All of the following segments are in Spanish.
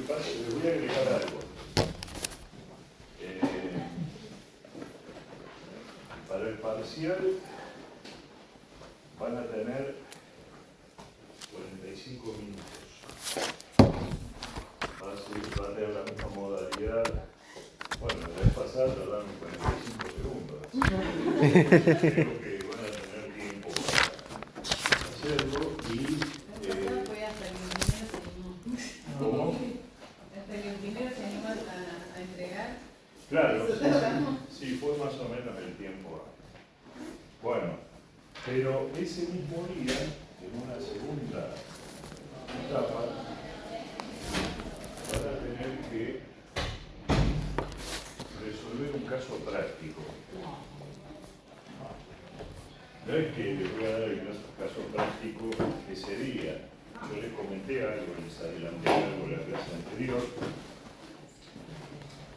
pasa, les voy a agregar algo. Para el parcial van a tener 45 minutos. Va a tener la misma modalidad. Bueno, la vez pasada tardaron 45 segundos. Creo que van a tener tiempo para hacerlo y... ¿Cómo? Hasta que el primero se anima a entregar. Claro, sí, fue más o menos el tiempo. Bueno, pero ese mismo día, en una segunda etapa, van a tener que resolver un caso práctico. No es que les voy a dar el caso práctico ese día. Yo les comenté algo, les adelanté algo en la clase anterior.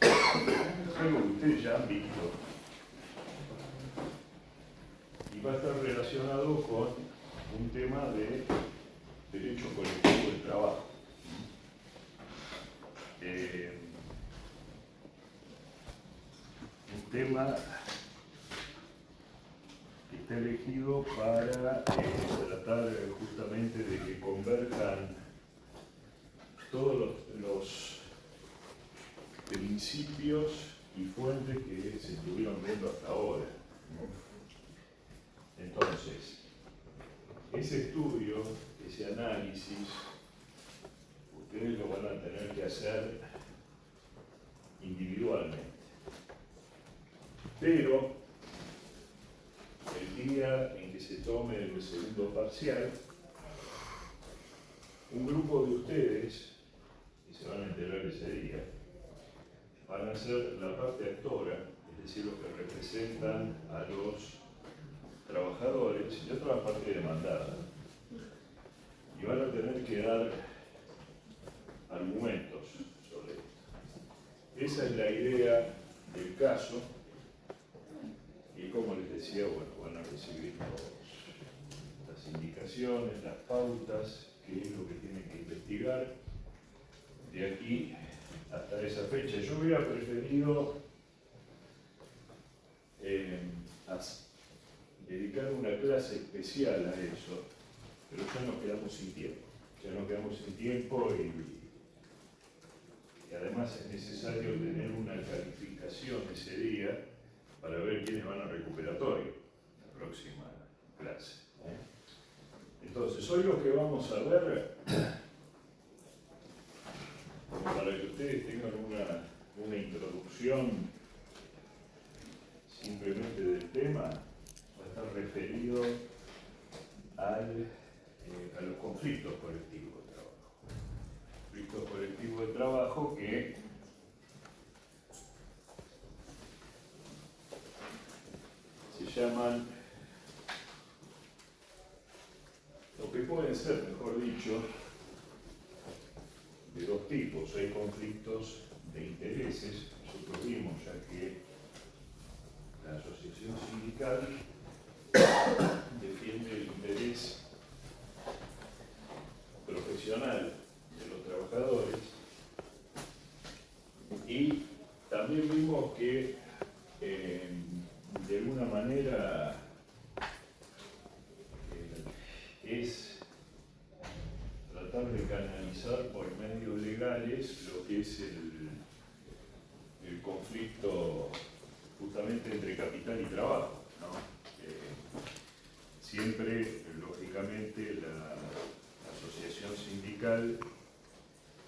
Es algo que ustedes ya han visto. Y va a estar relacionado con un tema de derecho colectivo del trabajo. Un tema que está elegido para tratar justamente de que converjan todos los principios y fuentes que se estuvieron viendo hasta ahora. Entonces, ese estudio, ese análisis, ustedes lo van a tener que hacer individualmente. Pero el día en que se tome el segundo parcial, un grupo de ustedes, y se van a enterar ese día, van a ser la parte actora, es decir, los que representan a los trabajadores y otra parte demandada. Y van a tener que dar argumentos sobre esto. Esa es la idea del caso. Y como les decía, bueno, van a recibir las indicaciones, las pautas, qué es lo que tienen que investigar de aquí hasta esa fecha. Yo hubiera preferido dedicar una clase especial a eso, pero ya nos quedamos sin tiempo. Ya nos quedamos sin tiempo y además es necesario tener una calificación ese día para ver quiénes van a recuperatorio la próxima clase. Entonces, hoy lo que vamos a ver, para que ustedes tengan una introducción simplemente del tema, va a estar referido a los conflictos colectivos de trabajo. Conflictos colectivos de trabajo que se llaman, lo que pueden ser, mejor dicho, de dos tipos. Hay conflictos de intereses. Nosotros vimos ya que la asociación sindical defiende el interés profesional de los trabajadores y también vimos que de alguna manera es tratar de canalizar por medios legales lo que es el conflicto justamente entre capital y trabajo, ¿no? Siempre, lógicamente, la asociación sindical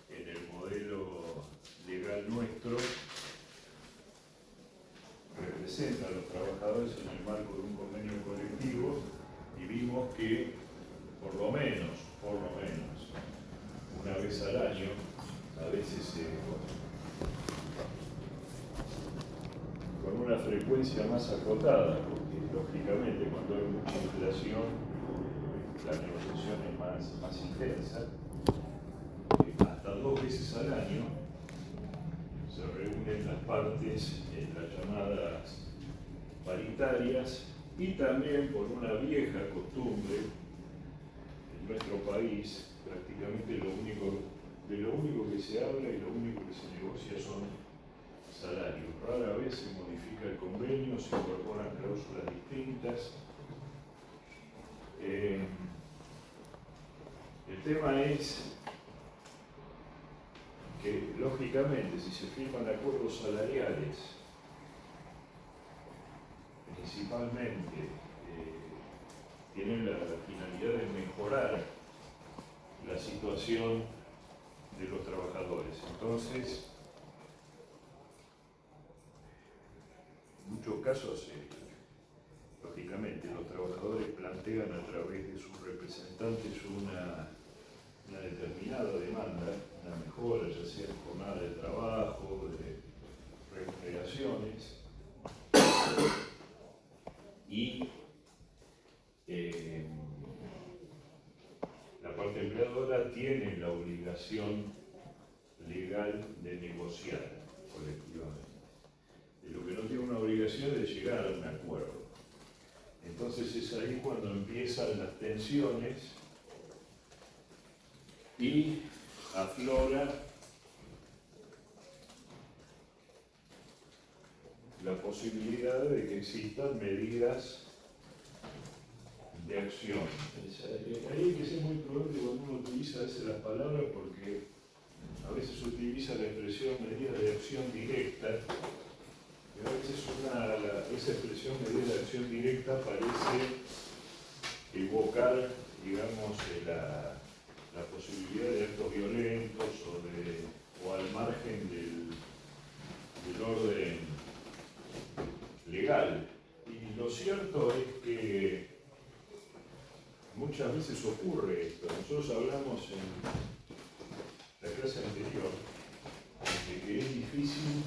en el modelo legal nuestro representa a los trabajadores en el marco de un convenio colectivo y vimos que por lo menos, una vez al año, a veces con una frecuencia más acotada, porque lógicamente cuando hay mucha inflación, la negociación es más intensa, hasta 2 veces al año se reúnen las partes en las llamadas paritarias y también por una vieja costumbre en nuestro país, prácticamente lo único de lo único que se habla y lo único que se negocia son salarios. Rara vez se modifica el convenio, se incorporan cláusulas distintas. El tema es que, lógicamente, si se firman acuerdos salariales, principalmente tienen la finalidad de mejorar la situación de los trabajadores. Entonces, en muchos casos, lógicamente, los trabajadores plantean a través de sus representantes una determinada demanda, una mejora, ya sea en jornada de trabajo, de remuneraciones, y la parte empleadora tiene la obligación legal de negociar colectivamente. De lo que no tiene una obligación es de llegar a un acuerdo. Entonces es ahí cuando empiezan las tensiones y aflora la posibilidad de que existan medidas de acción. Ahí hay que ser muy prudente cuando uno utiliza a veces las palabras, porque a veces se utiliza la expresión medidas de acción directa, y a veces esa expresión medidas de acción directa parece evocar, digamos, la posibilidad de actos violentos o al margen del orden legal. Y lo cierto es que muchas veces ocurre esto. Nosotros hablamos en la clase anterior de que es difícil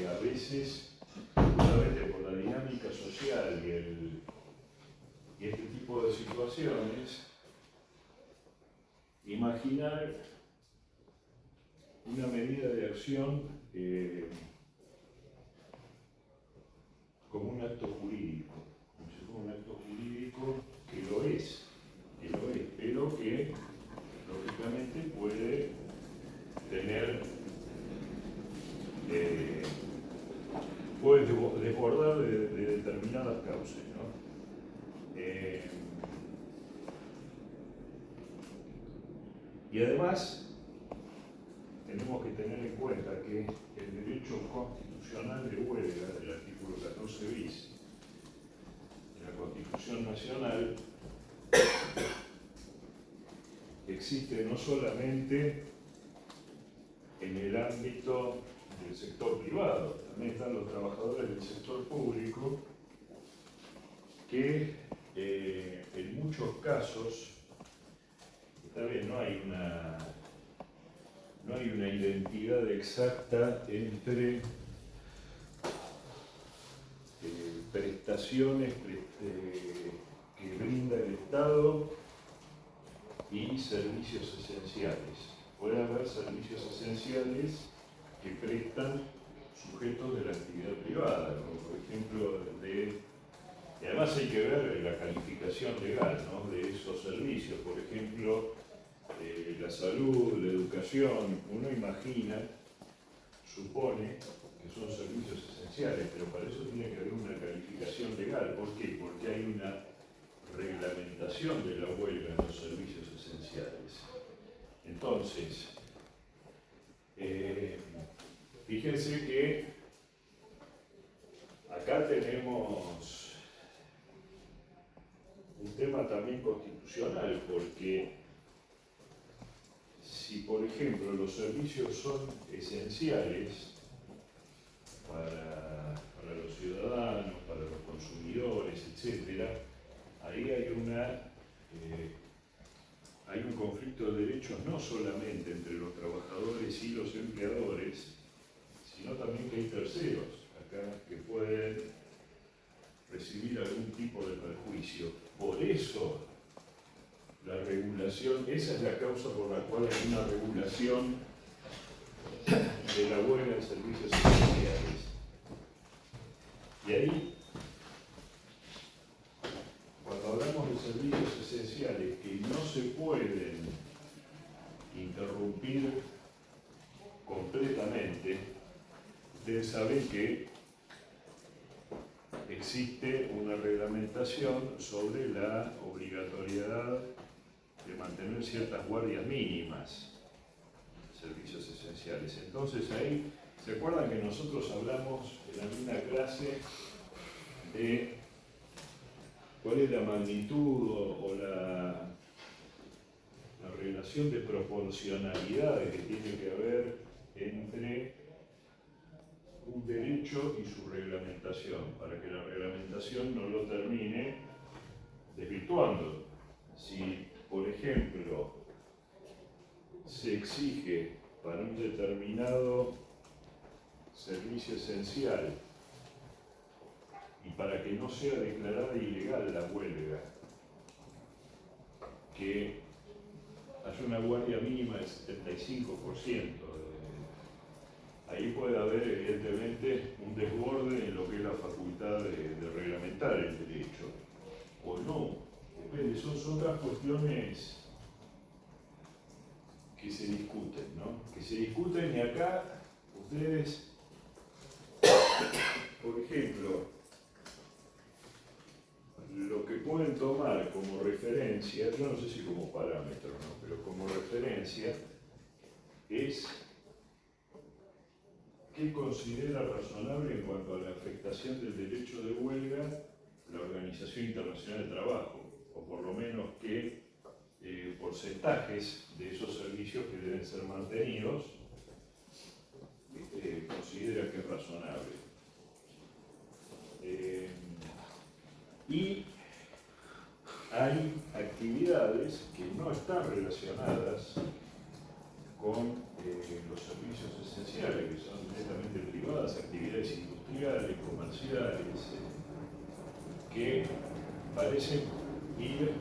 a veces, justamente por la dinámica social y este tipo de situaciones, imaginar una medida de acción como un acto jurídico, como un acto jurídico que lo es, pero que lógicamente puede tener, puede desbordar de determinadas causas, ¿no? Y además tenemos que tener en cuenta que el derecho constitucional de huelga del artículo 14 bis de la Constitución Nacional existe no solamente en el ámbito del sector privado, también están los trabajadores del sector público que en muchos casos, está bien, no hay una identidad exacta entre prestaciones que brinda el Estado y servicios esenciales. Puede haber servicios esenciales que prestan sujetos de la actividad privada, como por ejemplo y además hay que ver la calificación legal, ¿no?, de esos servicios. Por ejemplo, la salud, la educación, uno imagina, supone que son servicios esenciales, pero para eso tiene que haber una calificación legal. ¿Por qué? Porque hay una reglamentación de la huelga en los servicios esenciales. Entonces, fíjense que acá tenemos un tema también constitucional, porque si, por ejemplo, los servicios son esenciales para los ciudadanos, para los consumidores, etc., ahí hay un conflicto de derechos no solamente entre los trabajadores y los empleadores, sino también que hay terceros acá que pueden recibir algún tipo de perjuicio. Por eso la regulación, esa es la causa por la cual hay una regulación de la huelga en servicios esenciales. Y ahí, cuando hablamos de servicios esenciales que no se pueden interrumpir ustedes saben que existe una reglamentación sobre la obligatoriedad de mantener ciertas guardias mínimas de servicios esenciales. Entonces ahí, ¿se acuerdan que nosotros hablamos en la misma clase de cuál es la magnitud o la relación de proporcionalidad que tiene que haber entre un derecho y su reglamentación, para que la reglamentación no lo termine desvirtuando? Si, por ejemplo, se exige para un determinado servicio esencial y para que no sea declarada ilegal la huelga, que haya una guardia mínima del 75%, ahí puede haber evidentemente un desborde en lo que es la facultad de reglamentar el derecho, o no, depende, son otras cuestiones que se discuten, ¿no? Que se discuten y acá ustedes, por ejemplo, lo que pueden tomar como referencia, yo no sé si como parámetro, ¿no? Pero como referencia es qué considera razonable en cuanto a la afectación del derecho de huelga la Organización Internacional del Trabajo, o por lo menos qué porcentajes de esos servicios que deben ser mantenidos considera que es razonable. Y hay actividades que no están relacionadas con los servicios esenciales, que son netamente privadas, actividades industriales, comerciales, que parecen ir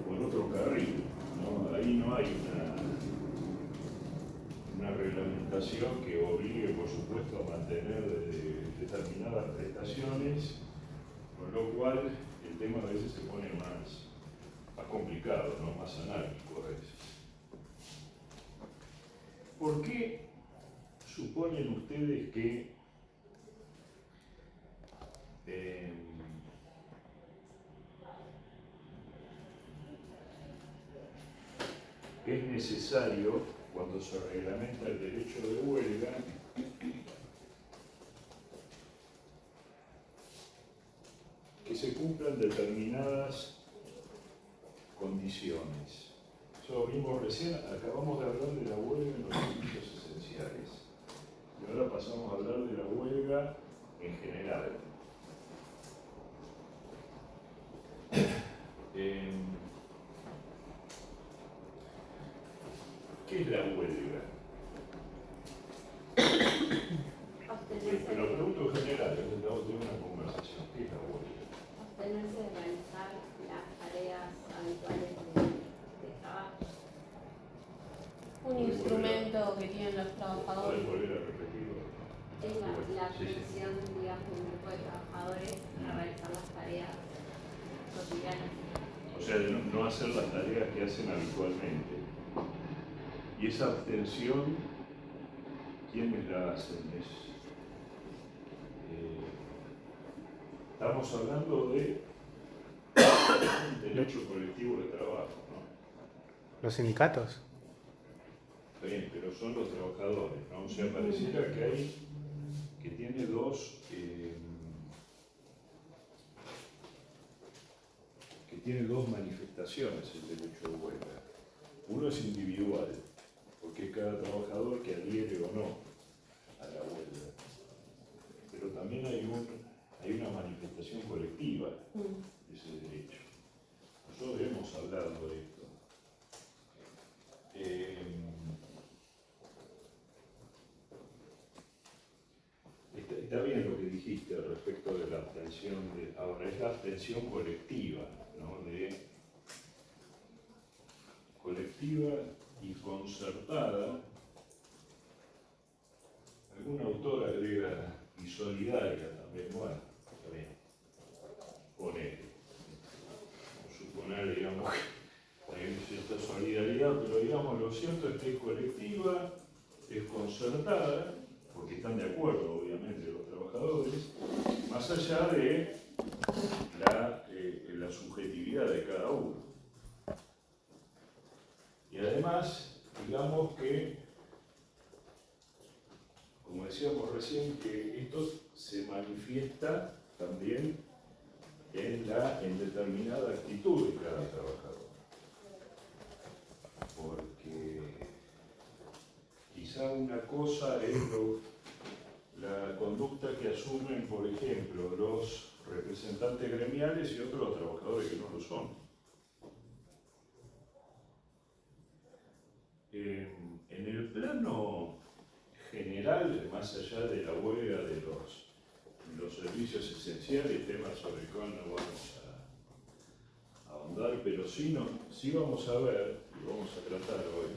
por otro carril, ¿no? Ahí no hay una reglamentación que obligue, por supuesto, a mantener determinadas prestaciones, con lo cual el tema a veces se pone más complicado, ¿no? Más anárquico a veces. ¿Por qué suponen ustedes que es necesario, cuando se reglamenta el derecho de huelga, que se cumplan determinadas condiciones? Eso vimos recién, acabamos de hablar de la huelga en los servicios esenciales. Y ahora pasamos a hablar de la huelga en general. ¿Qué es la huelga? Lo pregunto en general, estamos teniendo una conversación. ¿Qué es la huelga? Abstenerse de realizar las tareas habituales de trabajo. Un instrumento que tienen los trabajadores. ¿Puedes volver a repetirlo? Es la abstención, digamos, de un grupo de trabajadores a realizar las tareas cotidianas. O sea, de no hacer las tareas que hacen habitualmente. Y esa abstención, ¿quiénes la hacen? Estamos hablando de derecho colectivo de trabajo, ¿no? ¿Los sindicatos? Bien, pero son los trabajadores, ¿no? O sea, pareciera que tiene dos manifestaciones el derecho de huelga. Uno es individual, porque es cada trabajador que adhiere o no a la huelga. Pero también hay una manifestación colectiva de ese derecho. Nosotros hemos hablado de esto. Está bien lo que dijiste respecto de la abstención. Ahora, es la abstención colectiva, ¿no? Colectiva y concertada. Algún autor agrega y solidaria también. Bueno, está bien. Ponele. Suponer, digamos, que hay cierta solidaridad, pero digamos, lo cierto es que es colectiva, es concertada. concertada, porque están de acuerdo obviamente los trabajadores, más allá de la subjetividad de cada uno. Y además, digamos que, como decíamos recién, que esto se manifiesta también en determinada actitud de cada trabajador. Porque quizá una cosa es la conducta que asumen, por ejemplo, los representantes gremiales y otros trabajadores que no lo son. En el plano general, más allá de la huelga de los servicios esenciales, temas sobre el cual no vamos a ahondar, pero sí vamos a ver, y vamos a tratar hoy,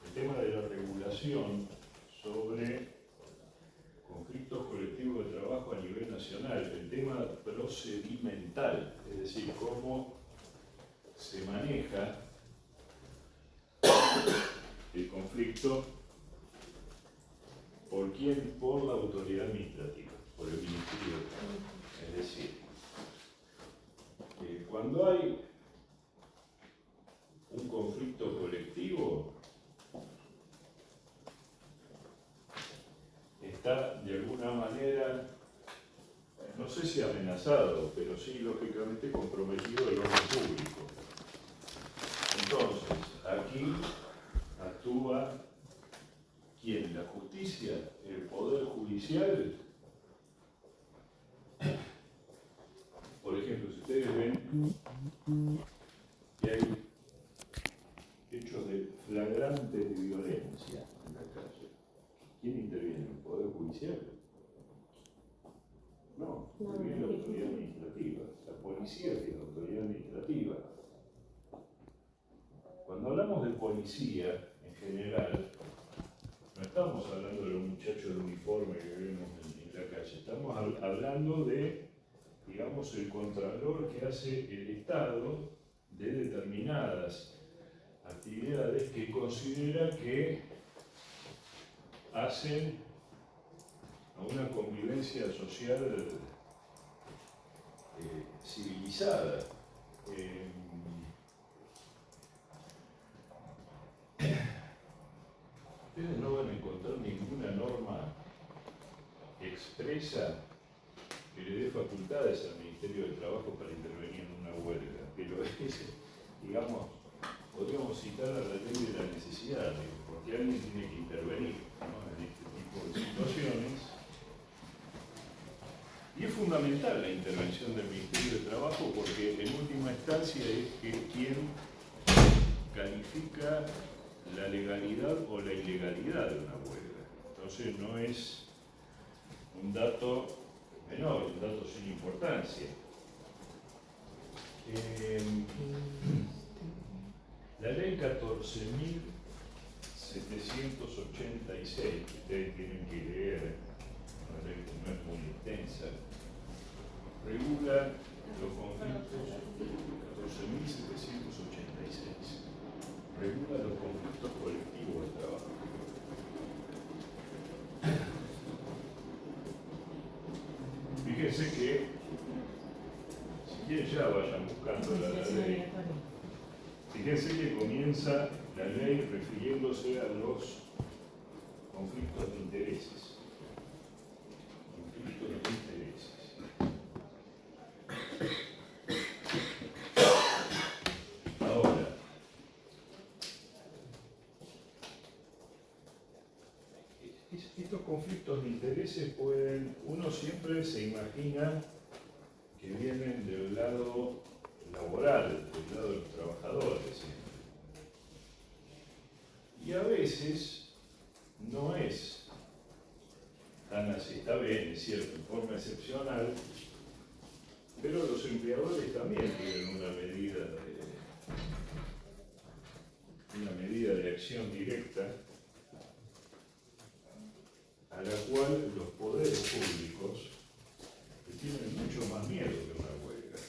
el tema de la regulación sobre conflictos colectivos de trabajo a nivel nacional, el tema procedimental, es decir, cómo se maneja el conflicto, ¿por quién? Por la autoridad administrativa, por el Ministerio de Trabajo. Es decir, cuando hay un conflicto colectivo, está de alguna manera, no sé si amenazado, pero sí lógicamente comprometido el orden público. Entonces, aquí actúa ¿quién? La justicia, el poder judicial. Por ejemplo, si ustedes ven que hay hechos de flagrante violencia en la calle, ¿quién interviene? ¿El poder judicial? No, interviene la autoridad administrativa. La policía que es la autoridad administrativa. Cuando hablamos de policía, en general, no estamos hablando de los muchachos de uniforme que vemos en la calle, estamos hablando de, digamos, el contralor que hace el Estado de determinadas actividades que considera que hacen a una convivencia social civilizada. Ustedes no van a encontrar ninguna norma expresa que le dé facultades al Ministerio de Trabajo para intervenir en una huelga, pero es, digamos, podríamos citar a la ley de la necesidad, porque alguien tiene que intervenir, ¿no?, en este tipo de situaciones. Y es fundamental la intervención del Ministerio de Trabajo porque en última instancia es quien califica la legalidad o la ilegalidad de una huelga. Entonces no es un dato menor, un dato sin importancia. La ley 14.786, que ustedes tienen que leer, una ley que no es muy extensa, regula los conflictos, 14.786, regula los conflictos colectivos de trabajo. Fíjense que, si quieren ya vayan buscando la ley. Fíjense que comienza la ley refiriéndose a los conflictos de intereses. Conflictos de intereses. Ahora, estos conflictos de intereses pueden, uno siempre se imagina que vienen del lado laboral, del lado de los trabajadores. Y a veces no es tan así, está bien, es cierto, en forma excepcional, pero los empleadores también tienen una medida de acción directa a la cual los poderes públicos le tienen mucho más miedo que una huelga,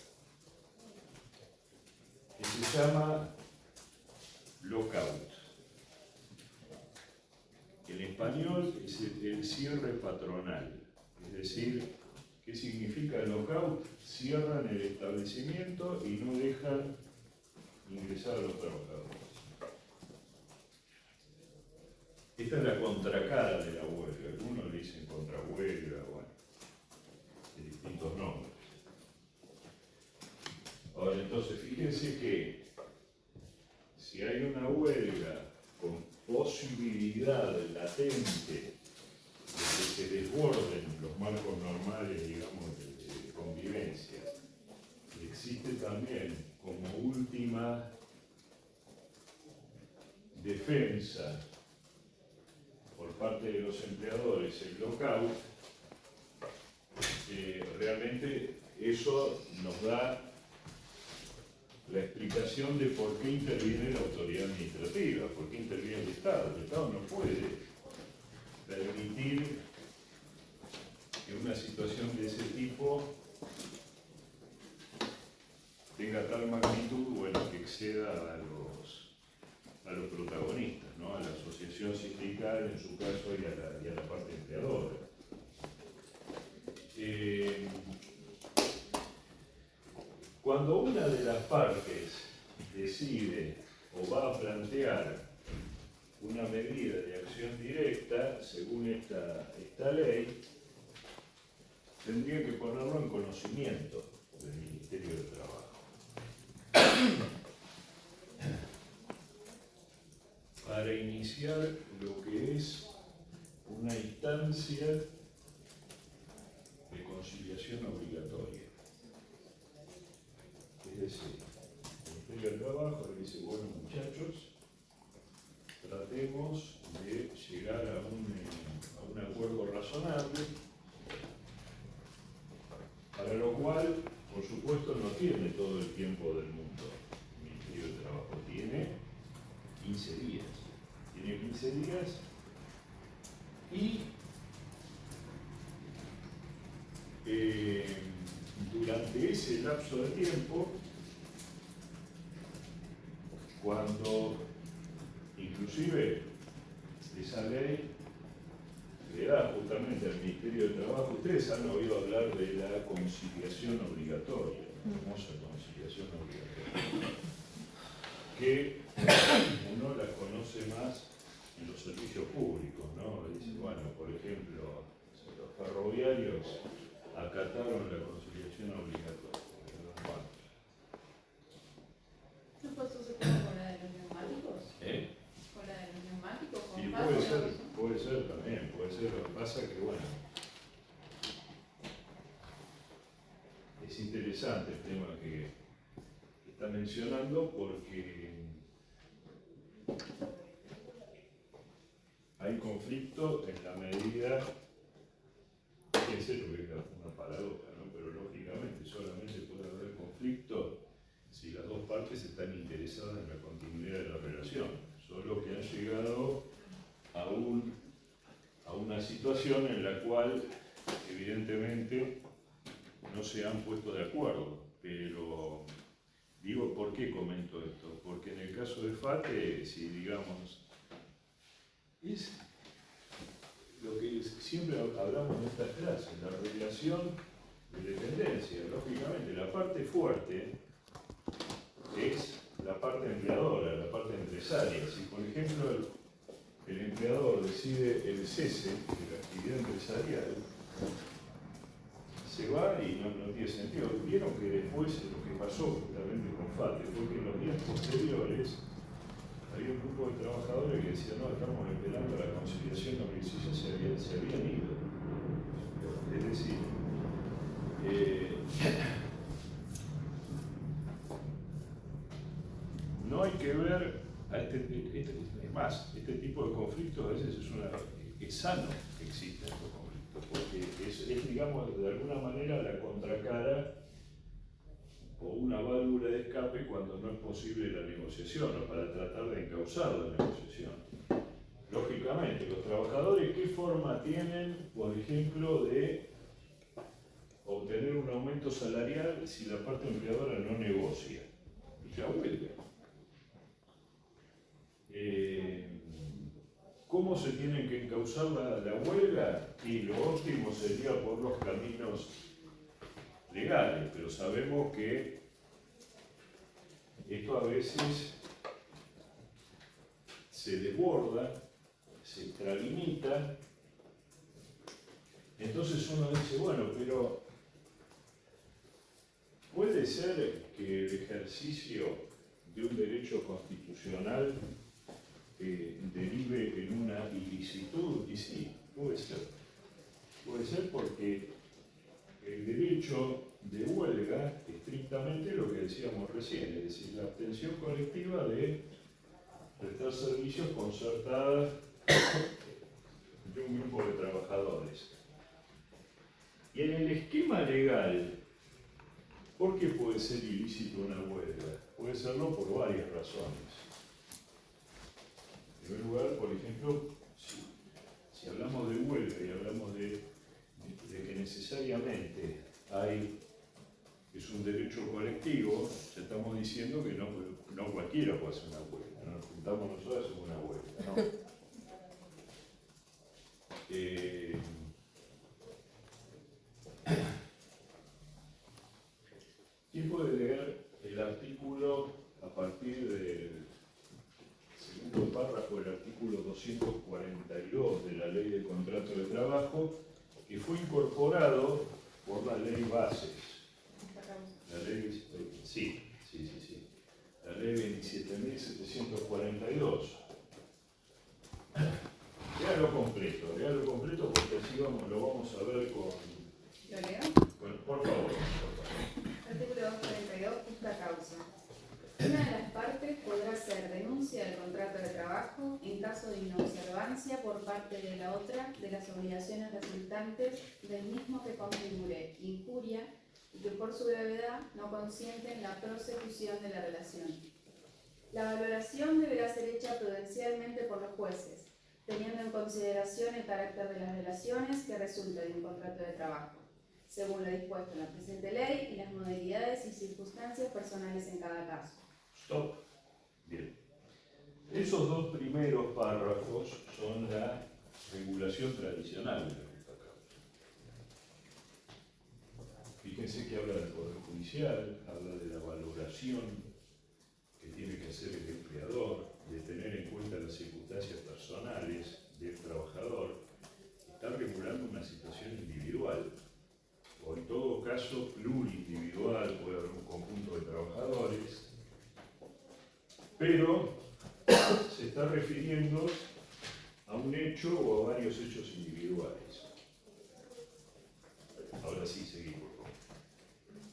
que se llama lockout. El español es el cierre patronal. Es decir, ¿qué significa el lockout? Cierran el establecimiento y no dejan ingresar a los trabajadores. Esta es la contracara de la huelga. Algunos le dicen contrahuelga, bueno, de distintos nombres. Ahora, entonces, fíjense que si hay una huelga con posibilidad latente de que se desborden los marcos normales, digamos, de convivencia, existe también como última defensa por parte de los empleadores el lockout, realmente eso nos da la explicación de por qué interviene la autoridad administrativa, por qué interviene el Estado. El Estado no puede permitir que una situación de ese tipo tenga tal magnitud, bueno, que exceda a los protagonistas, ¿no? A la asociación sindical, en su caso, y a la parte empleadora. Cuando una de las partes decide o va a plantear una medida de acción directa, según esta ley, tendría que ponerlo en conocimiento del Ministerio de Trabajo para iniciar lo que es una instancia de conciliación obligatoria. Es decir, el Ministerio del Trabajo le dice, bueno, muchachos, tratemos de llegar a un acuerdo razonable, para lo cual, por supuesto, no tiene todo el tiempo del mundo. El Ministerio del Trabajo tiene 15 días. Tiene 15 días y durante ese lapso de tiempo, cuando inclusive esa ley le da justamente al Ministerio de Trabajo, ustedes han oído hablar de la conciliación obligatoria, la famosa conciliación obligatoria, que uno la conoce más en los servicios públicos, ¿no? Dice, bueno, por ejemplo, los ferroviarios acataron la conciliación obligatoria. Bueno. ¿Después eso se puede con la de los neumáticos? ¿Con la de los neumáticos? Sí, puede ser también, puede ser. Lo que pasa es que, bueno, es interesante el tema que está mencionando porque hay conflicto en la medida, fíjense lo que es una paradoja, ¿no? Pero lógicamente solamente puede haber conflicto si las dos partes están interesadas en la continuidad de la relación, solo que han llegado a una situación en la cual evidentemente no se han puesto de acuerdo, pero digo, ¿por qué comento esto? Porque en el caso de FATE, si digamos, es lo que siempre hablamos en estas clases, la relación de dependencia. Lógicamente, la parte fuerte es la parte empleadora, la parte empresaria. Si, por ejemplo, el empleador decide el cese de la actividad empresarial, se va y no tiene sentido. Vieron que después lo que pasó justamente con FATE fue que en los días posteriores había un grupo de trabajadores que decían, no, estamos esperando la conciliación, no, que si ya se habían ido. Es decir, no hay que ver a es más, este tipo de conflictos a veces es sano que existan estos conflictos, porque es, digamos, de alguna manera la contracara o una válvula de escape cuando no es posible la negociación o para tratar de encauzar la negociación. Lógicamente, los trabajadores, ¿qué forma tienen, por ejemplo, de obtener un aumento salarial si la parte empleadora no negocia? Y la huelga. ¿Cómo se tiene que encauzar la huelga? Y lo óptimo sería por los caminos legales, pero sabemos que esto a veces se desborda, se extralimita. Entonces uno dice, bueno, pero puede ser que el ejercicio de un derecho constitucional derive en una ilicitud, y sí, puede ser. Puede ser porque el derecho de huelga, estrictamente lo que decíamos recién, es decir, la abstención colectiva de prestar servicios concertadas de un grupo de trabajadores. Y en el esquema legal, ¿por qué puede ser ilícito una huelga? Puede serlo por varias razones. En primer lugar, por ejemplo, si hablamos de huelga y hablamos de que necesariamente es un derecho colectivo, estamos diciendo que no cualquiera puede hacer una huelga. No nos juntamos nosotros, hacemos una huelga. No. ¿Quién puede leer el artículo a partir del segundo párrafo del artículo 242 de la Ley de Contrato de Trabajo, que fue incorporado por la Ley Bases? La ley, sí. La Ley 27.742. Léalo completo porque así lo vamos a ver con... ¿Lo leo? Bueno, por favor. Artículo 242, justa causa. Una de las partes podrá hacer denuncia del contrato de trabajo en caso de inobservancia por parte de la otra de las obligaciones resultantes del mismo que configure injuria y que por su gravedad no consiente en la prosecución de la relación. La valoración deberá ser hecha prudencialmente por los jueces, teniendo en consideración el carácter de las relaciones que resulta de un contrato de trabajo, según lo dispuesto en la presente ley y las modalidades y circunstancias personales en cada caso. Stop. Bien. Esos dos primeros párrafos son la regulación tradicional de la justa causa. Fíjense que habla del Poder Judicial, habla de la valoración que tiene que hacer el empleador, de tener en cuenta las circunstancias personales del trabajador. Está regulando una situación individual, o en todo caso plurindividual, puede haber un conjunto de trabajadores, pero se está refiriendo a un hecho o a varios hechos individuales. Ahora sí, seguimos.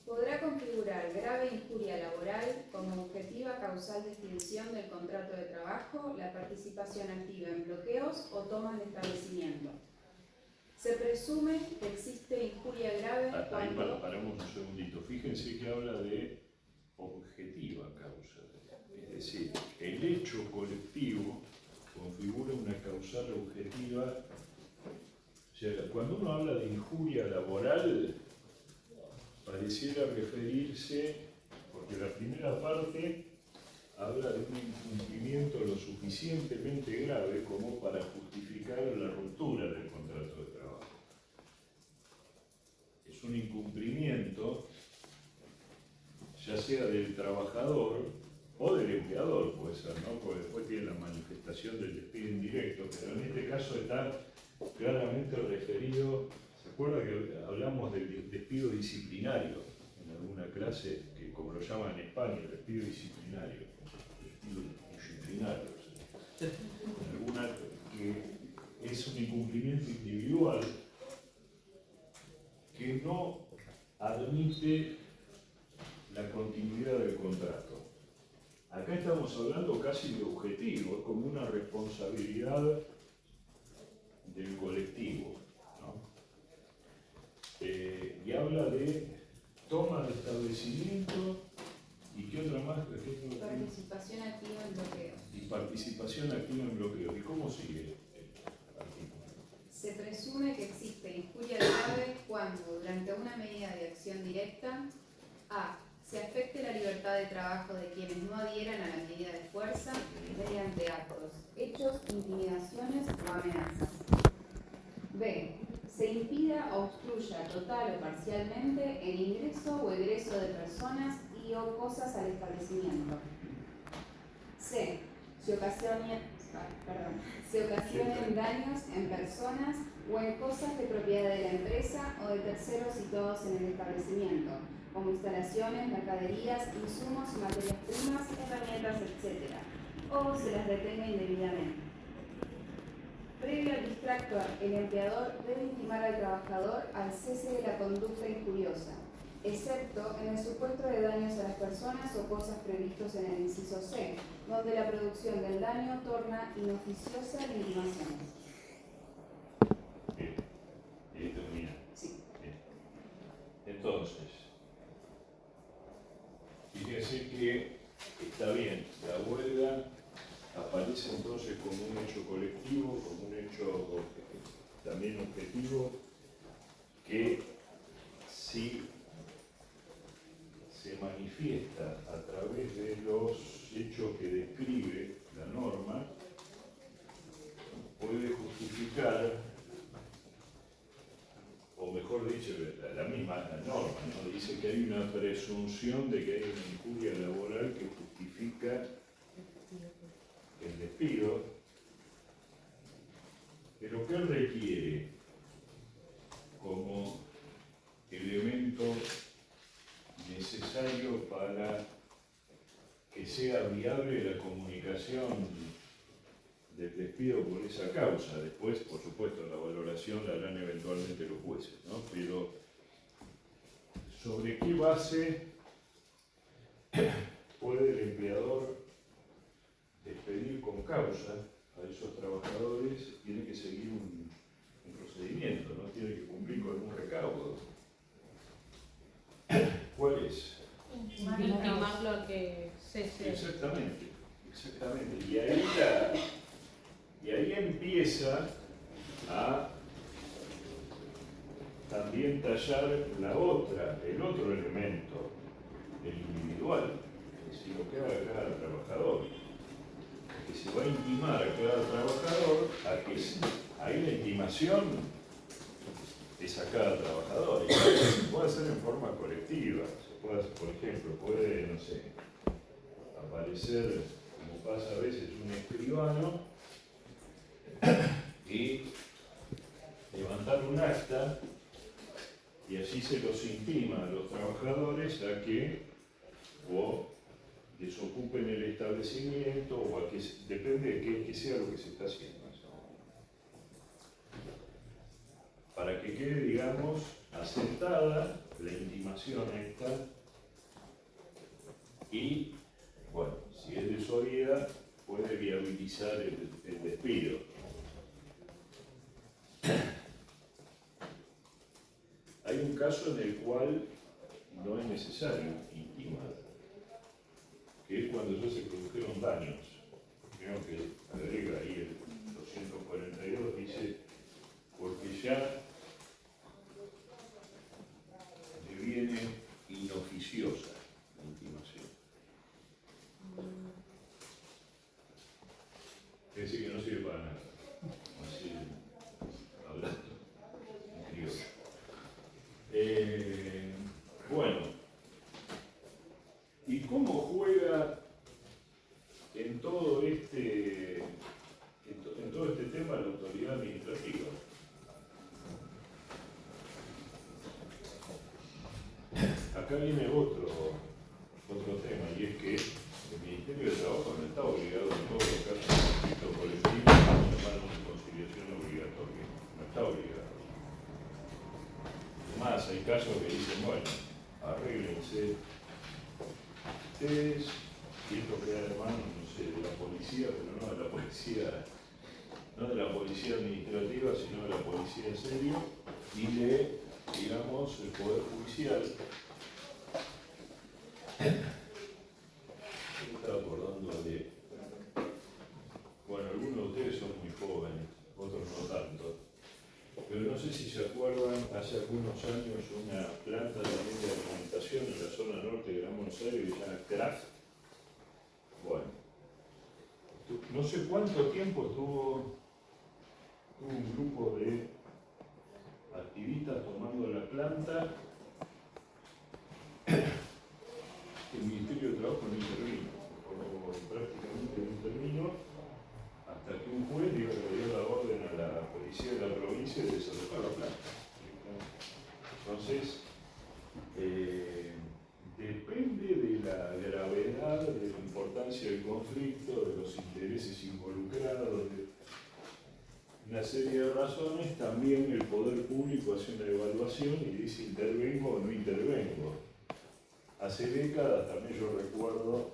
Podrá configurar grave injuria laboral como objetiva causal de extinción del contrato de trabajo la participación activa en bloqueos o tomas de establecimiento. Se presume que existe injuria grave cuando... Paramos un segundito. Fíjense que habla de objetiva causa. Es decir, el hecho colectivo configura una causal objetiva. O sea, cuando uno habla de injuria laboral, pareciera referirse, porque la primera parte habla de un incumplimiento lo suficientemente grave como para justificar la ruptura del contrato de trabajo. Es un incumplimiento, ya sea del trabajador o del empleador, puede ser, ¿no? Porque después tiene la manifestación del despido indirecto, pero en este caso está claramente referido. ¿Se acuerda que hablamos del despido disciplinario en alguna clase, que como lo llaman en España, el despido disciplinario? Despido disciplinario. ¿Sí? Alguna que es un incumplimiento individual que no admite la continuidad del contrato. Acá estamos hablando casi de objetivo, es como una responsabilidad del colectivo, ¿no? Y habla de toma de establecimiento y qué otra más. Participación activa en bloqueos. Y participación activa en bloqueos. ¿Y cómo sigue el artículo? Se presume que existe injuria grave cuando, durante una medida de acción directa, a. se afecte la libertad de trabajo de quienes no adhieran a la medida de fuerza mediante actos, hechos, intimidaciones o amenazas. B. Se impida o obstruya total o parcialmente el ingreso o egreso de personas y o cosas al establecimiento. C. Se ocasionen daños en personas o en cosas de propiedad de la empresa o de terceros situados en el establecimiento, como instalaciones, mercaderías, insumos, materias primas, herramientas, etc., o se las detenga indebidamente. Previo al distracto, el empleador debe intimar al trabajador al cese de la conducta injuriosa, excepto en el supuesto de daños a las personas o cosas previstos en el inciso C, donde la producción del daño torna inoficiosa la intimación. Bien, y ahí termina. Sí. Bien. Entonces, fíjense que está bien, la huelga aparece entonces como un hecho colectivo, como un hecho también objetivo, que si se manifiesta a través de los hechos que describe la norma, puede justificar, o mejor dicho, la misma norma, ¿no? Dice que hay una presunción de que hay una injuria laboral que justifica el despido, pero ¿qué requiere como elemento necesario para que sea viable la comunicación del despido por esa causa? Después, por supuesto, la valoración la harán eventualmente los jueces, ¿no? Pero ¿sobre qué base puede el empleador despedir con causa a esos trabajadores? Tiene que seguir un procedimiento, ¿no? Tiene que cumplir con un recaudo. ¿Cuál es? Intimarlo a que cese. Exactamente, exactamente. Y ahí empieza a también tallar el otro elemento, el individual, es decir, lo que haga cada trabajador. Que se va a intimar a cada trabajador a que ahí la intimación es a cada trabajador. Y se puede hacer en forma colectiva. Se puede, por ejemplo, puede, no sé, aparecer, como pasa a veces, un escribano y levantar un acta y así se los intima a los trabajadores a que o desocupen el establecimiento o a que, depende de qué sea lo que se está haciendo. Para que quede, digamos, aceptada la intimación esta y, bueno, si es desoída, puede viabilizar el despido. Hay un caso en el cual no es necesario intimar, que es cuando ya se produjeron daños. Creo que agrega ahí el 242, dice, porque ya deviene inoficiosa la intimación. Es decir, que no sirve para nada. Así, hablando en criollo. Bueno, ¿y cómo juega en todo este tema la autoridad administrativa? Acá viene otro tema, y es que el Ministerio de Trabajo no está obligado en todos los casos de conflicto colectivo a llamar a una conciliación obligatoria. No está obligado. Además, hay casos que dicen, bueno, arréglense ustedes, y esto queda de mano, no sé, de la policía, pero no de la policía, no de la policía administrativa, sino de la policía en serio, y de, digamos, el Poder Judicial. Me estaba acordando de, bueno, algunos de ustedes son muy jóvenes, otros no tanto, pero no sé si se acuerdan, hace algunos años una planta también de alimentación en la zona norte de Gran Buenos Aires que se llama Kraft. Bueno, no sé cuánto tiempo tuvo un grupo de activistas tomando la planta. El Ministerio de Trabajo no intervino, o prácticamente no intervino, hasta que un juez le dio la orden a la policía de la provincia de desalojar la planta. Entonces, depende de la gravedad, de la importancia del conflicto, de los intereses involucrados, de una serie de razones. También el poder público hace una evaluación y dice intervengo o no intervengo. Hace décadas también yo recuerdo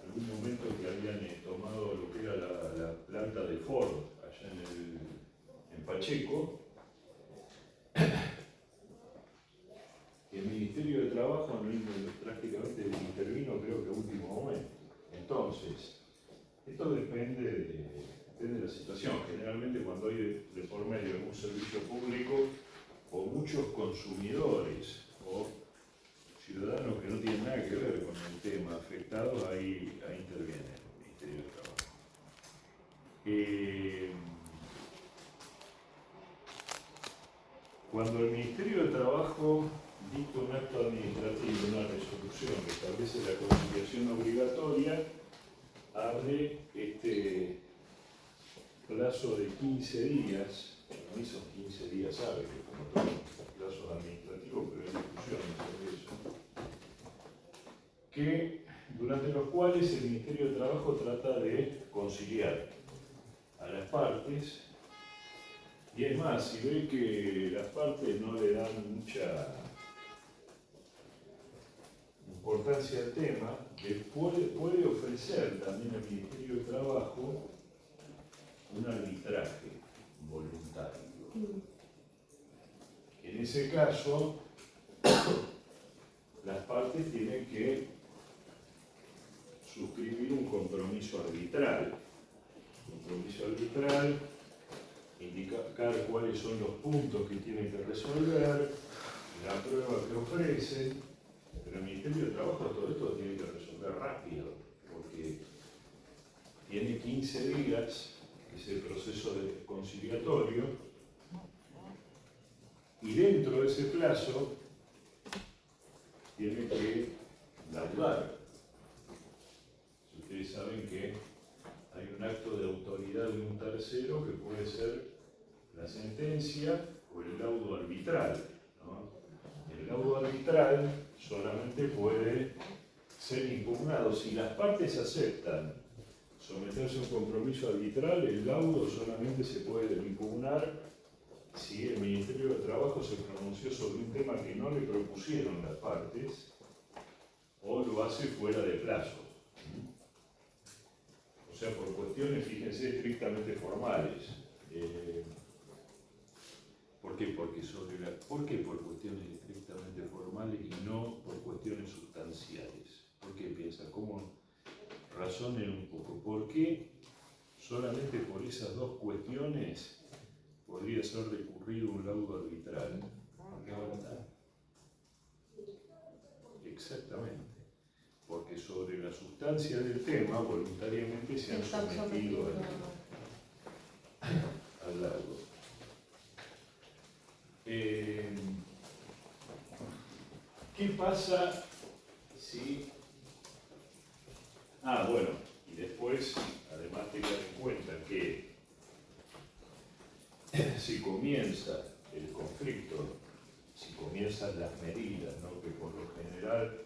algún momento que habían tomado lo que era la planta de Ford allá en Pacheco. El Ministerio de Trabajo prácticamente intervino, creo que a último momento. Entonces, esto depende de la situación. Generalmente cuando hay de por medio algún servicio público o muchos consumidores o ciudadanos que no tienen nada que ver con el tema afectado, ahí interviene el Ministerio de Trabajo. Cuando el Ministerio de Trabajo dicta un acto administrativo, una resolución que establece la conciliación obligatoria, abre este plazo de 15 días, para mí son 15 días, sabe que como todos los plazos administrativos, pero hay discusiones sobre eso, que durante los cuales el Ministerio de Trabajo trata de conciliar a las partes. Y es más, si ve que las partes no le dan mucha importancia al tema, puede ofrecer también al Ministerio de Trabajo un arbitraje voluntario. En ese caso, las partes tienen que suscribir un compromiso arbitral. Indicar cuáles son los puntos que tienen que resolver, la prueba que ofrecen, pero el Ministerio de Trabajo todo esto tiene que resolver rápido, porque tiene 15 días, que es el proceso conciliatorio, y dentro de ese plazo tiene que laudar. Si ustedes saben que hay un acto de autoridad de un tercero que puede ser la sentencia o el laudo arbitral, ¿no? El laudo arbitral solamente puede ser impugnado si las partes aceptan someterse a un compromiso arbitral. El laudo solamente se puede impugnar si el Ministerio de Trabajo se pronunció sobre un tema que no le propusieron las partes o lo hace fuera de plazo. O sea, por cuestiones, fíjense, estrictamente formales. ¿Por qué? ¿Por qué por cuestiones estrictamente formales y no por cuestiones sustanciales? ¿Por qué piensa? ¿Cómo? Razonen un poco. ¿Por qué solamente por esas dos cuestiones podría ser recurrido un laudo arbitral? ¿Por qué voluntad? Exactamente. Porque sobre la sustancia del tema voluntariamente se han sometido al laudo. ¿Qué pasa si... bueno, y después, además tengan en cuenta que si comienza el conflicto, si comienzan las medidas, ¿no? Que por lo general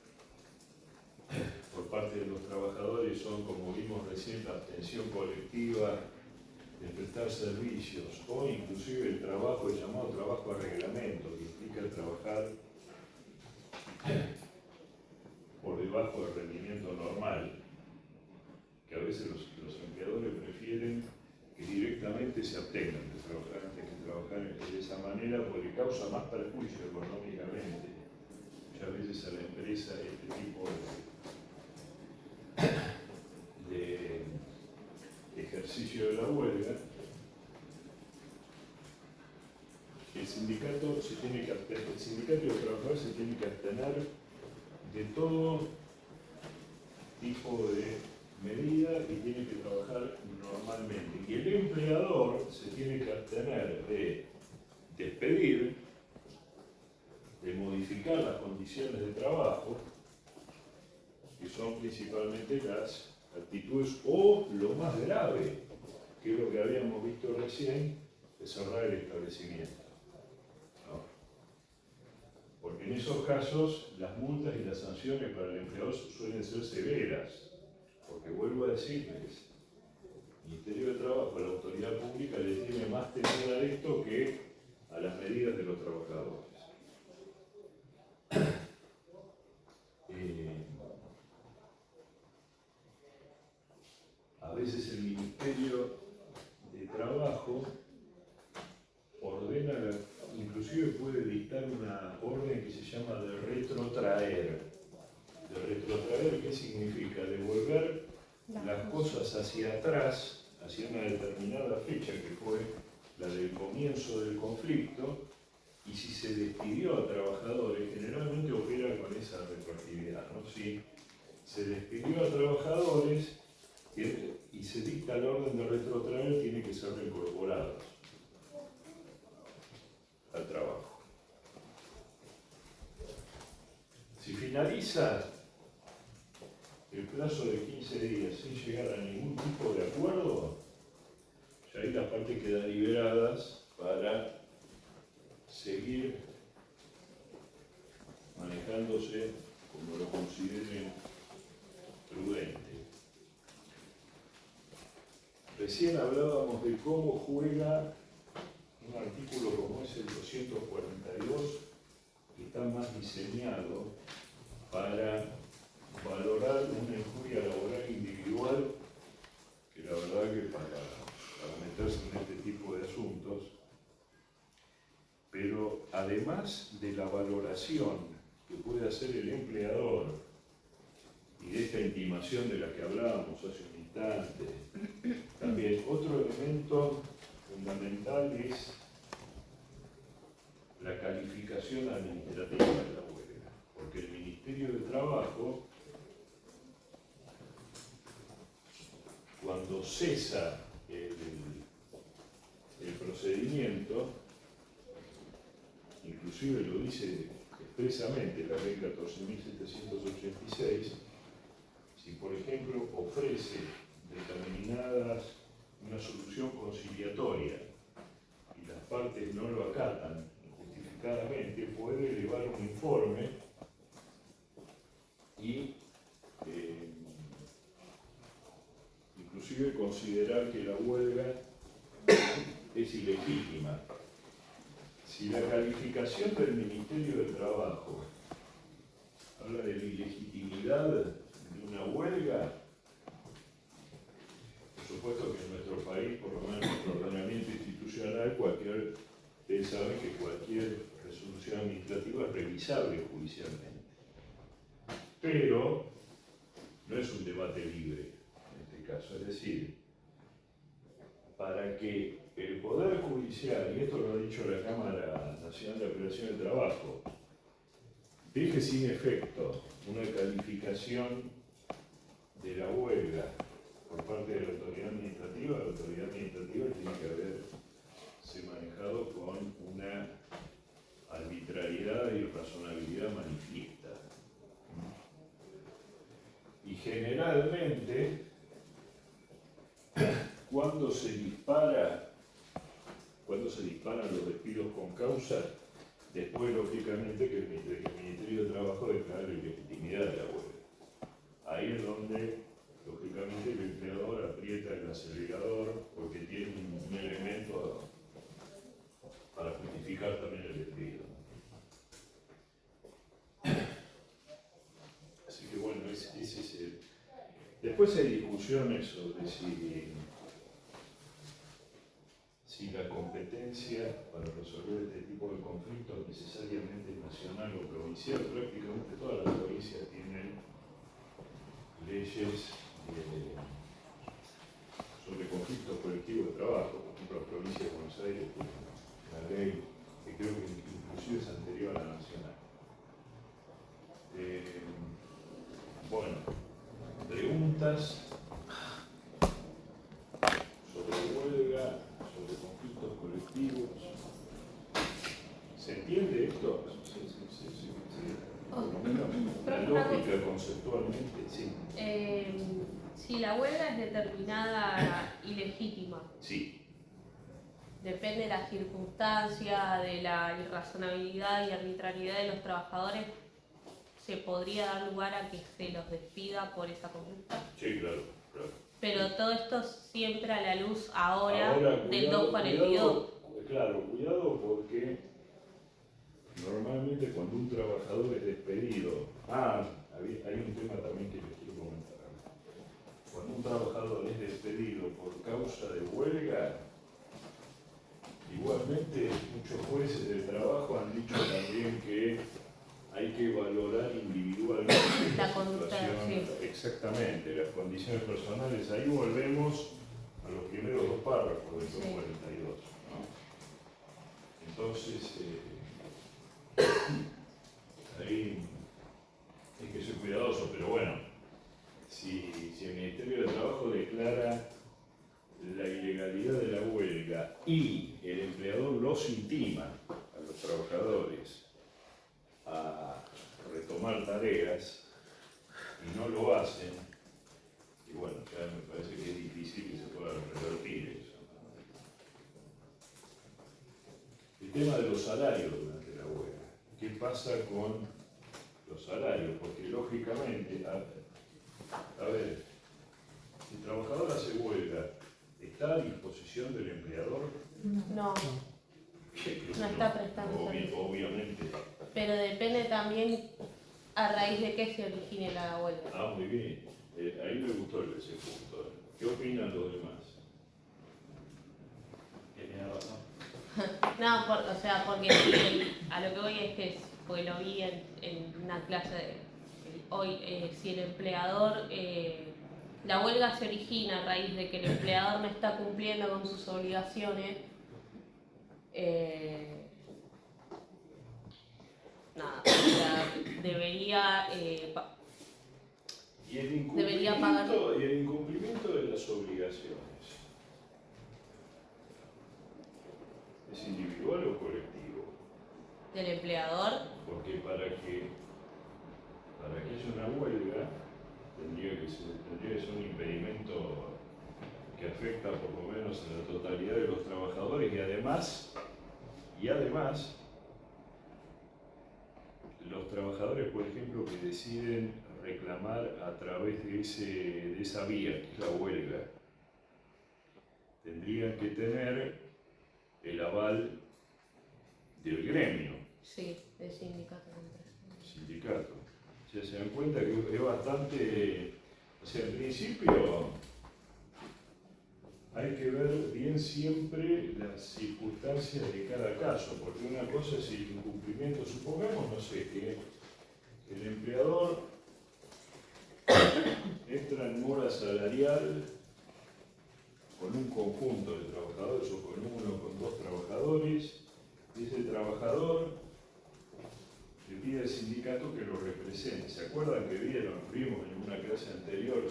por parte de los trabajadores son, como vimos recién, la abstención colectiva de prestar servicios o inclusive el trabajo, el llamado trabajo a reglamento, que implica trabajar por debajo del rendimiento normal, que a veces los empleadores prefieren que directamente se abstengan de trabajar antes que trabajar de esa manera, porque causa más perjuicio económicamente muchas veces a la empresa este tipo de ejercicio de la huelga. sindicato se tiene que abstener, el sindicato y el trabajador se tiene que abstener de todo tipo de medida y tiene que trabajar normalmente. Y el empleador se tiene que abstener de despedir, de modificar las condiciones de trabajo, que son principalmente las actitudes o lo más grave, que es lo que habíamos visto recién, de cerrar el establecimiento, ¿no? Porque en esos casos las multas y las sanciones para el empleador suelen ser severas, porque vuelvo a decirles, el Ministerio de Trabajo, la autoridad pública le tiene más temor a esto que a las medidas de los trabajadores. A veces el Ministerio de Trabajo ordena, inclusive puede dictar una orden que se llama de retrotraer. De retrotraer, ¿qué significa? Devolver las cosas hacia atrás, hacia una determinada fecha que fue la del comienzo del conflicto, y si se despidió a trabajadores, generalmente opera con esa retroactividad, ¿no? Si se despidió a trabajadores y se dicta la orden de retrotraer, tiene que ser reincorporados al trabajo. Si finaliza el plazo de 15 días sin llegar a ningún tipo de acuerdo, ya ahí las partes quedan liberadas para seguir manejándose como lo consideren prudente. Recién hablábamos de cómo juega un artículo como es el 242, que está más diseñado para valorar una injuria laboral individual, que la verdad que para meterse en este tipo de asuntos, pero además de la valoración que puede hacer el empleador y de esta intimación de la que hablábamos hace un instante, también otro elemento fundamental es la calificación administrativa de la huelga, porque el Ministerio de Trabajo, cuando cesa el procedimiento, inclusive lo dice expresamente la ley 14.786, si por ejemplo ofrece una solución conciliatoria y las partes no lo acatan injustificadamente, puede elevar un informe y inclusive considerar que la huelga es ilegítima. Si la calificación del Ministerio del Trabajo habla de la ilegitimidad de una huelga, por supuesto que en nuestro país, por lo menos en nuestro ordenamiento institucional, ustedes saben que cualquier resolución administrativa es revisable judicialmente. Pero no es un debate libre en este caso, es decir, para que el Poder Judicial, y esto lo ha dicho la Cámara Nacional de Apelación del Trabajo, deje sin efecto una calificación de la huelga por parte de la autoridad administrativa tiene que haberse manejado con una arbitrariedad y razonabilidad manifiesta. Y generalmente, cuando se disparan los despidos con causa, después lógicamente que el Ministerio de Trabajo declara la ilegitimidad de la huelga. Ahí es donde lógicamente el empleador aprieta el acelerador porque tiene un elemento para justificar también el despido. Así que bueno, ese es el... Después hay discusiones sobre si la competencia para resolver este tipo de conflictos necesariamente nacional o provincial. Prácticamente todas las provincias tienen leyes sobre conflictos colectivos de trabajo. Por ejemplo, la provincia de Buenos Aires tiene una ley que creo Sí. Si la huelga es determinada ilegítima, Sí. depende de la circunstancia, de la irrazonabilidad y arbitrariedad de los trabajadores, ¿se podría dar lugar a que se los despida por esa conducta? Sí, claro, claro. Pero todo esto siempre a la luz ahora del cuidado, 242. claro, cuidado porque normalmente cuando un trabajador es despedido, hay un tema también que les quiero comentar. Cuando un trabajador es despedido por causa de huelga, igualmente muchos jueces del trabajo han dicho también que hay que valorar individualmente La conducta, situación, sí. exactamente, las condiciones personales. Ahí volvemos a los primeros dos párrafos del 242, ¿no? Entonces, ahí hay que ser cuidadoso, pero bueno, si el Ministerio de Trabajo declara la ilegalidad de la huelga y el empleador los intima a los trabajadores a retomar tareas y no lo hacen, y bueno, ya me parece que es difícil que se pueda revertir eso. El tema de los salarios durante la huelga. ¿Qué pasa con los salarios? Porque lógicamente, a ver, si el trabajador hace huelga, ¿está a disposición del empleador? No, no está prestando servicio. Obviamente. Pero depende también a raíz de qué se origine la huelga. Muy bien. Ahí me gustó ese punto. ¿Qué opinan los demás? Tiene razón. No, porque a lo que voy es que, porque lo vi en una clase hoy, si el empleador, la huelga se origina a raíz de que el empleador no está cumpliendo con sus obligaciones, debería Y el debería pagar. y el incumplimiento de las obligaciones, ¿es individual o colectivo? Del empleador. Porque para que haya una huelga tendría que ser un impedimento que afecta por lo menos a la totalidad de los trabajadores y además los trabajadores, por ejemplo, que deciden reclamar a través de esa vía, que es la huelga, tendrían que tener el aval del gremio. Sí, del sindicato. Sindicato. O sea, se dan cuenta que es bastante, o sea, en principio hay que ver bien siempre las circunstancias de cada caso, porque una cosa es el incumplimiento, supongamos, no sé, que el empleador entra en mora salarial con un conjunto de trabajadores o con uno o con dos trabajadores, y ese trabajador le pide al sindicato que lo represente. ¿Se acuerdan que vimos en una clase anterior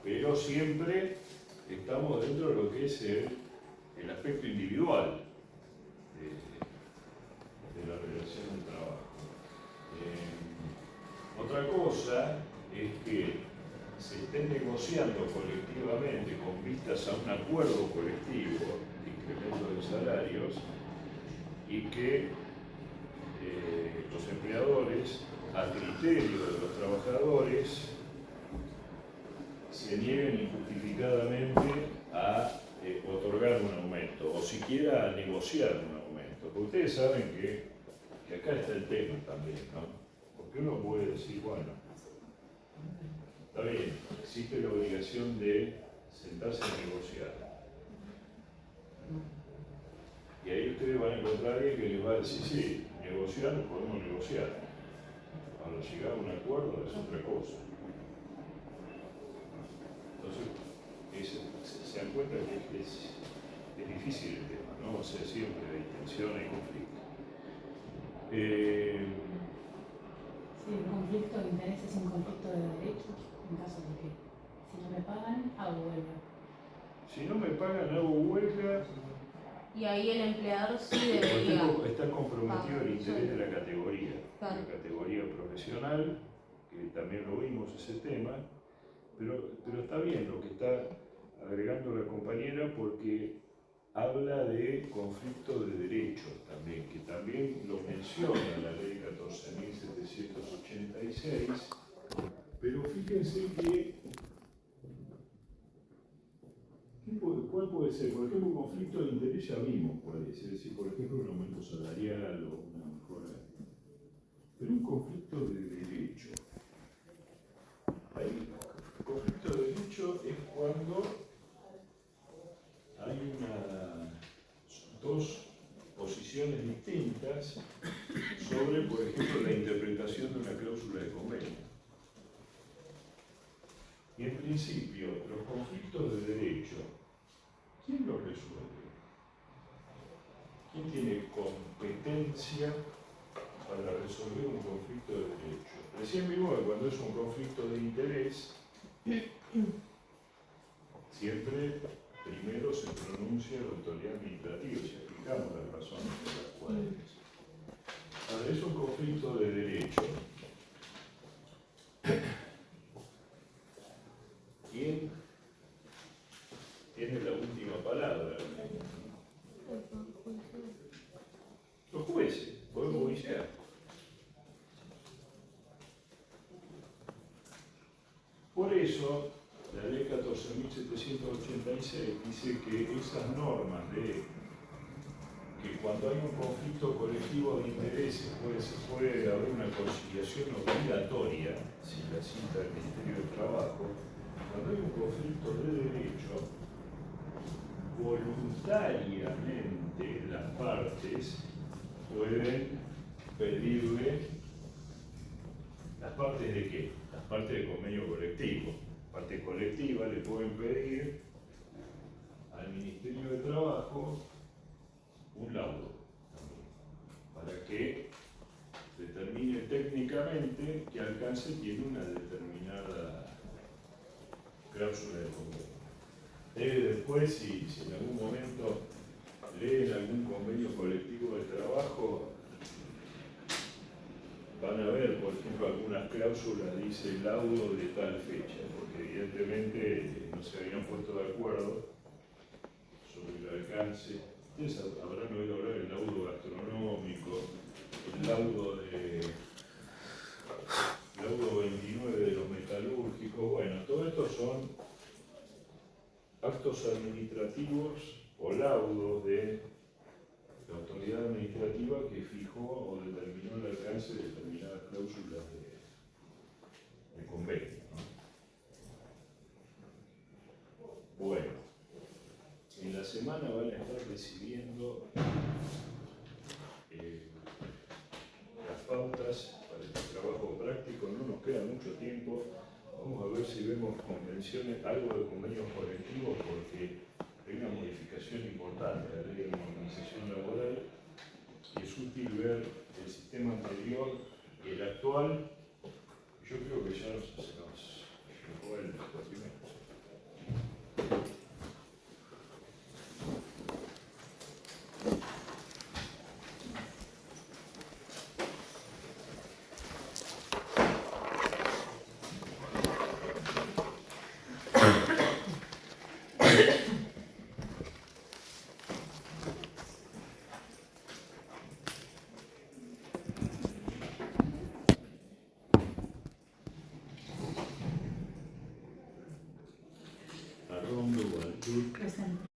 pero siempre estamos dentro de lo que es el aspecto individual de la relación de trabajo. Otra cosa es que se estén negociando colectivamente con vistas a un acuerdo colectivo de incremento de salarios y que los empleadores, a criterio de los trabajadores, se nieguen injustificadamente a otorgar un aumento o siquiera a negociar un aumento. Porque ustedes saben que acá está el tema también, ¿no? Porque uno puede decir, bueno, está bien, existe la obligación de sentarse a negociar. Y ahí ustedes van a encontrar a alguien que les va a decir, sí, negociar, podemos negociar. Ahora, llegar a un acuerdo es otra cosa. Entonces, se dan cuenta que es difícil el tema, ¿no? O sea, siempre hay tensión, hay conflicto. Sí, un conflicto de intereses es un conflicto de derechos, en caso de que si no me pagan, hago huelga. Si no me pagan, hago huelga. Y ahí el empleador sí Porque debería. está comprometido el interés de la categoría, Claro. la categoría profesional, que también lo vimos ese tema, pero está bien lo que está agregando la compañera porque habla de conflicto de derechos también, que también lo menciona la ley 14.786, pero fíjense que ¿cuál puede ser? Por ejemplo, un conflicto de interés ya vimos cuál es, decir, por ejemplo, un aumento salarial o una mejora. Pero un conflicto de derecho. El conflicto de derecho es cuando hay dos posiciones distintas sobre, por ejemplo, la interpretación de una cláusula de convenio. Y en principio, los conflictos de derecho, ¿quién los resuelve? ¿Quién tiene competencia para resolver un conflicto de derecho? Recién vimos que cuando es un conflicto de interés, siempre primero se pronuncia la autoridad administrativa y explicamos las razones por las cuales. Ahora, es un conflicto de derecho. ¿Quién tiene la última palabra? Los jueces, podemos judicial. Por eso, la ley 14.786 dice que esas normas de que cuando hay un conflicto colectivo de intereses puede haber una conciliación obligatoria, si la cita el Ministerio de Trabajo, cuando hay un conflicto de derecho, voluntariamente las partes pueden pedirle, ¿las partes de qué? Las partes del convenio colectivo. Las partes colectivas le pueden pedir al Ministerio de Trabajo un laudo para que determine técnicamente qué alcance tiene una determinada cláusula de convenio. Después, si en algún momento leen algún convenio colectivo de trabajo, van a ver, por ejemplo, algunas cláusulas dice laudo de tal fecha, porque evidentemente no se habían puesto de acuerdo sobre el alcance. Ustedes habrán oído hablar del laudo gastronómico, el laudo 29 de los metalúrgicos. Bueno, todo esto son actos administrativos o laudos de la autoridad administrativa que fijó o determinó el alcance de determinadas cláusulas de convenio, ¿no? Bueno, en la semana van a estar recibiendo las pautas para el trabajo práctico. No nos queda mucho tiempo. Vamos a ver si vemos convenciones, algo de convenios colectivos, porque hay una modificación importante a la ley de organización laboral y es útil ver el sistema anterior y el actual. Yo creo que ya se nos fue el primero. Arrondo, Gualtur. Presente.